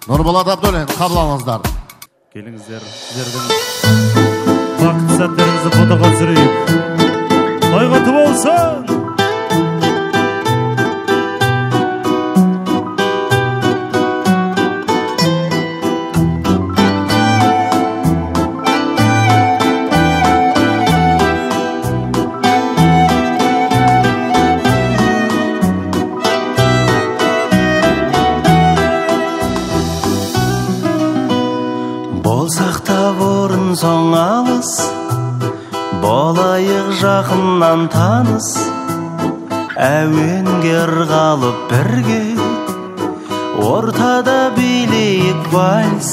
Нұрболат Абдуллин, қабылыңыздар. Келіңіздер, сіздердің бақытты сәттеріңізді фотоға түсірейік. Той құтты болсын! Соң алыс, болайық жақыннан таныс, әуенге ырғалып бірге, ортада билейік вальс,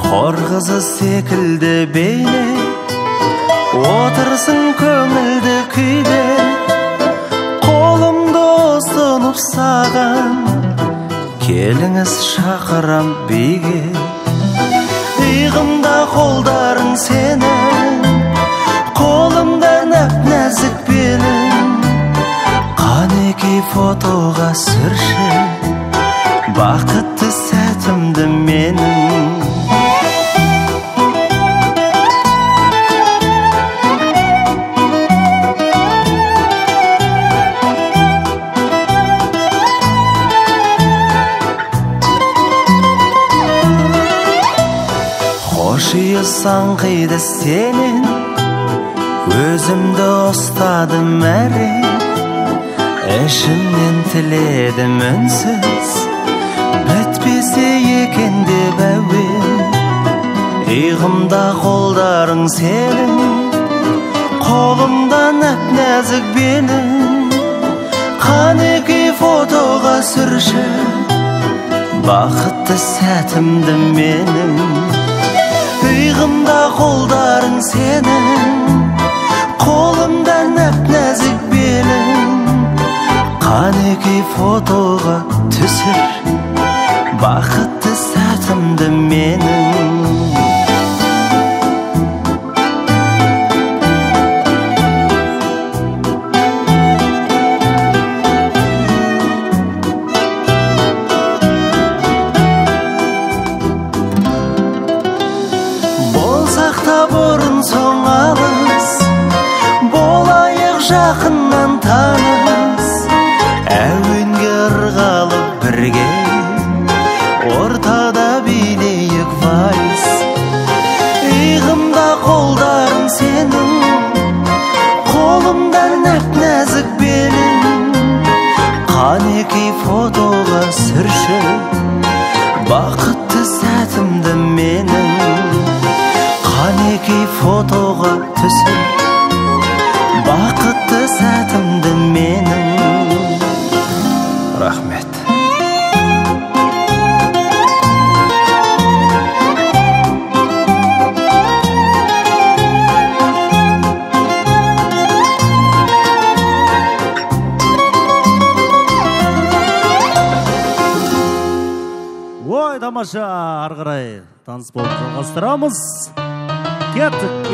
хор қызы секілді бейне, отырсын көңілді күйде, қолымды ұсынып саған, келіңіз шақырам биге. Иығымда қолдарың сенің, қолымда нәп-нәзік белің, қанекей фотоға сүрші, бақытты сәтімді менің. Саңқиды сенен, өзімді ұстадым әрен, ішімнен тіледім үнсіз, бітпесе екен деп әуен. Иығымда қолдарың сенің, қолымда нәп-нәзік белің, қанекей фотоға сүрші, бақытты сәтімді менің. Иығымда қолдарың сенің, қолымда нәп-нәзік белің, қанекей фотоға түсір, бақытты сәтімді менің. Соң алыс, болайық жақыннан таныс, әуенге ырғалып бірге, ортада билейік вальс. Иығымда қолдарың сенің, қолымда нәп-нәзік белің, қанекей фотоға сүрші, бақытты сәтімді менің. Қанекей фотоға түсір, бақытты сәтімді менің. Рахмет. Ой, тамаша, ары қарай таныс болып жалғастырамыз. Кеттік,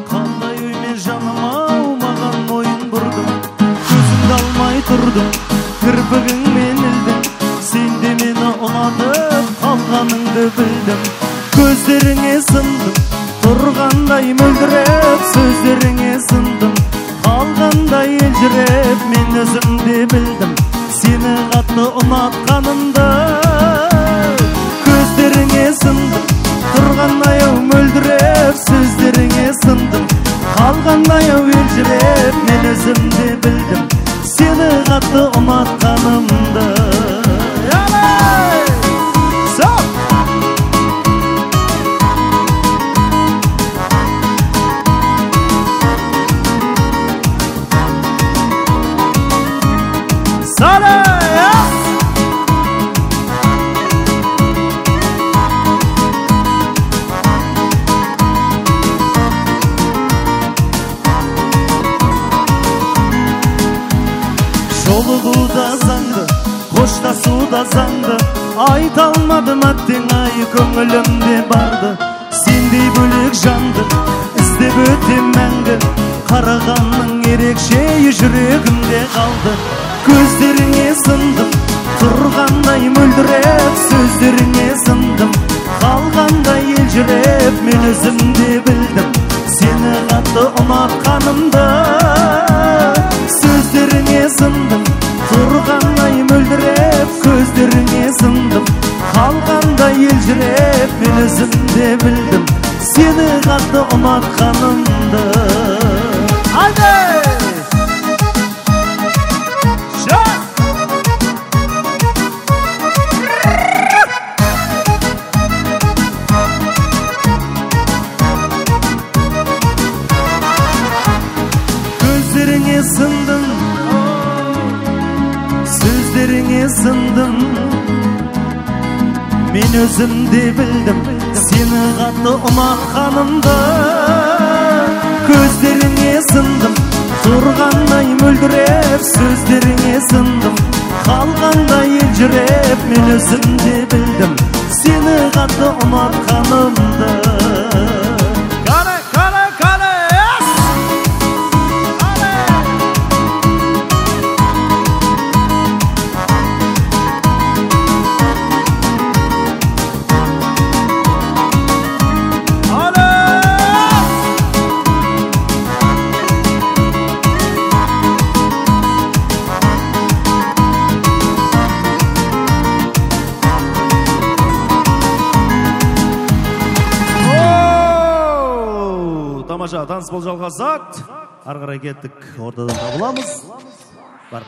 қандай оймен жаным ау, маған мойын бұрдым, көзімді алмай тұрдым, кірпігіңмен ілдім, сен де мені ұнатып қалғаныңды білдім. Көздеріңе сындым, тұрғандай мөлдіреп, сөздеріңе сындым, қалғандай елжіреп, мен өзімде білдім, сені қатты ұнатқанымды. Көздеріңе сындым, тұрғандай ау мөлдіреп, сөздеріңе сындым, қалғандай ау елжіреп, мен өзімде білдім, сені қатты ұнатқанымды. Жолығуда заңды, қоштасуда заңды, айта алмадым әттең ай көңілімде барды. Сендей бөлек жанды іздеп өтем мәңгі, Қарағанның ерекше жүрегімде қалды. Көздеріңе сындым, тұрғандай мөлдіреп, сөздеріңе сындым, қалғандай елжіреп, мен өзімде білдім сені қатты ұнатқанымды. Сөздеріңе сындым, тұрғандай мөлдіреп, көздеріңе сындым, қалғандай елжіреп, мен өзімде білдім сені қатты ұнатқанымды. Haydi! Gözlerine sındım, sözlerine sındım, men özümde bildim seni katlı unutkanımda. Gözlerine sındım, turganday mөлдіреп, сөздеріңе сындым, қалғандай елжіреп, мен өзімде білдім сені қатты ұнатқанымды. Тамаша танцпол жалғасады. Ары қарай кеттік, ортадан табыламыз. Бар.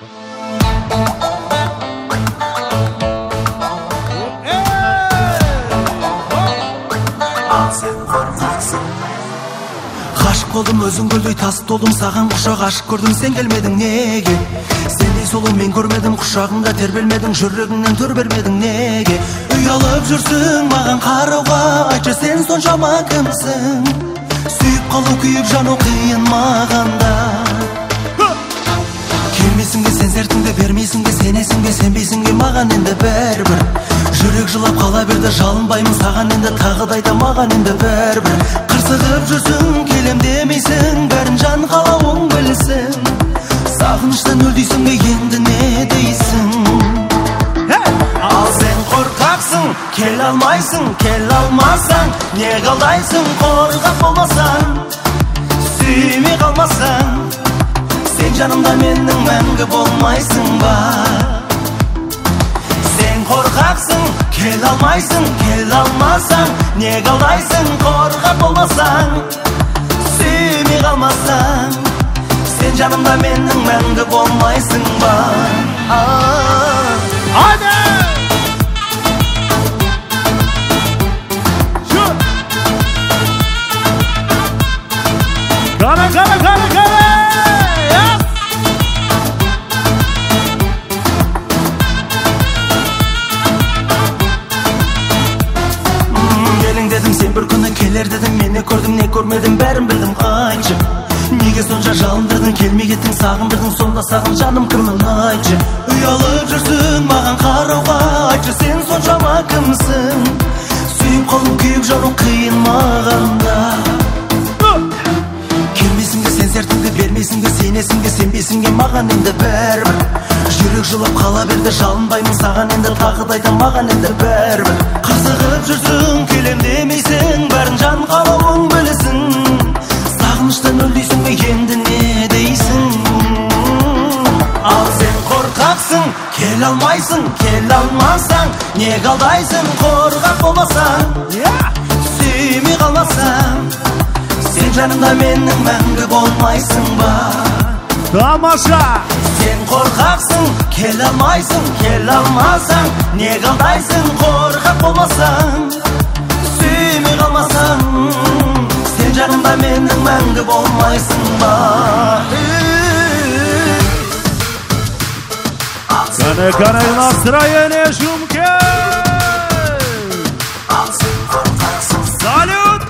Ғашық болдым, өзің гүлдей тасып толдым, саған құшақ ашық көрдім, сен келмедің неге? Сендей сұлу мен көрмедім, құшағыңда тербелмедің, жүрегіңнен төр бермедің неге? Ұялып жүрсің маған қарауға, айтшы сен соншама кімсің? Сүйіп қалу, күйіп жану қиын мағанда. Келмесің бе сен сертіңді, бермейсің бе сенесің бе, сенбейсің бе маған енді бәрібір. Жүрек жылап қала берді, жалынбаймын саған енді, тағыдай да маған енді бәрібір. Қырсығып жүрсің, келем демейсің, бәрін жан қалауың білсін. Сағыныштан өлдейсің бе енді не дейсің? Ал сен қорқақсың, кел алмайсың, кел алмасаң, не қалдайсың, қорқақ болмасаң, сүймей қалмасаң, сен жанымда менің мәңгі болмайсың ба? Сен қорқақсың, кел алмайсың, кел алмасаң, не қалдайсың, қорқақ болмасаң, сүймей қалмасаң, сен жанымда менің мәңгі болмайсың ба? Haydi! Gana! Yes! Gelin dedim sen bir күні келер dedim, мен не көрдім не көрмедім бәрін білдім, айтшы. Неге сонша жалындырдың, келмей кеттің, сағындырдың, сонда сағын жаным кімнің, айтшы. Ұялып жүрсің маған қарауға, айтшы сен соншама кімсің? Сүйіп қалу, күйіп жару қиын мағанда. Келмейсің бе сен сертіңді, бермейсің бе сенесің бе, сенбейсің бе маған енді бәрібір. Жүрек жылап қала берді, жалынбаймын саған енді, тағыдай да маған енді бәрібір. Қырсығып жүрсің, келем демейсің, бәрін жан қалауың білсін. Сағыныштан өлдейсің бе енді не дейсің? Ал сен қорқақсың, кел алмайсың, кел алмасаң, не қалдайсың, қорқақ болмасаң, сүймей қалмасаң, сен жанымда менің мәңгі болмайсың ба? Тамаша! Сен қорқақсың, кел алмайсың, кел алмасаң, не қалдайсың, қорқақ болмасаң, сүймей қалмасаң, сен жанымда менің мәңгі болмайсың ба? Гана настроение шумке! Салют!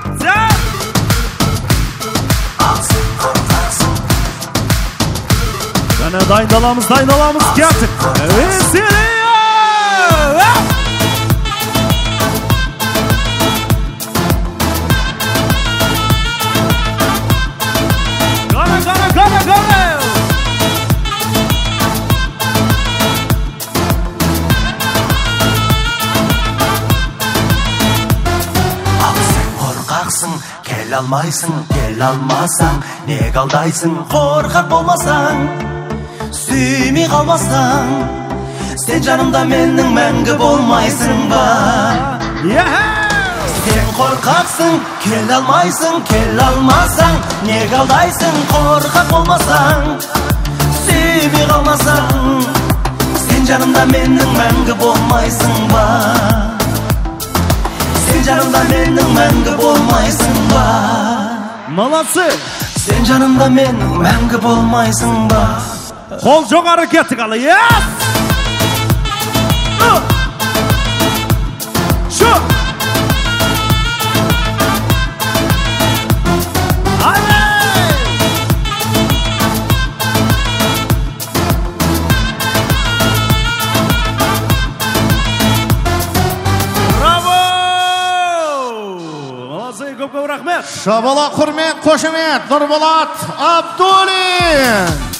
Gana dayındalamız keptik. Veseliye! Gana! алмайсың, келе алмасаң, неге алдайсың, қорқақ болмасаң, сүймей қалмасаң, сен жанымда менің мәңгі болмайсың ба? Сен қорқақсың, келе алмасаң, неге алдайсың, қорқақ болмасаң, сүймей қалмасаң, сен жанымда менің мәңгі болмайсың ба? Сен жанымда менің мәңгі болмайсың ба? Молодцы! Сен жанымда менің мәңгі болмайсың ба? Қол жоғары кеттік алы, yes! Шу! Шабала құрмет, қошемет, Нұрболат Абдуллин.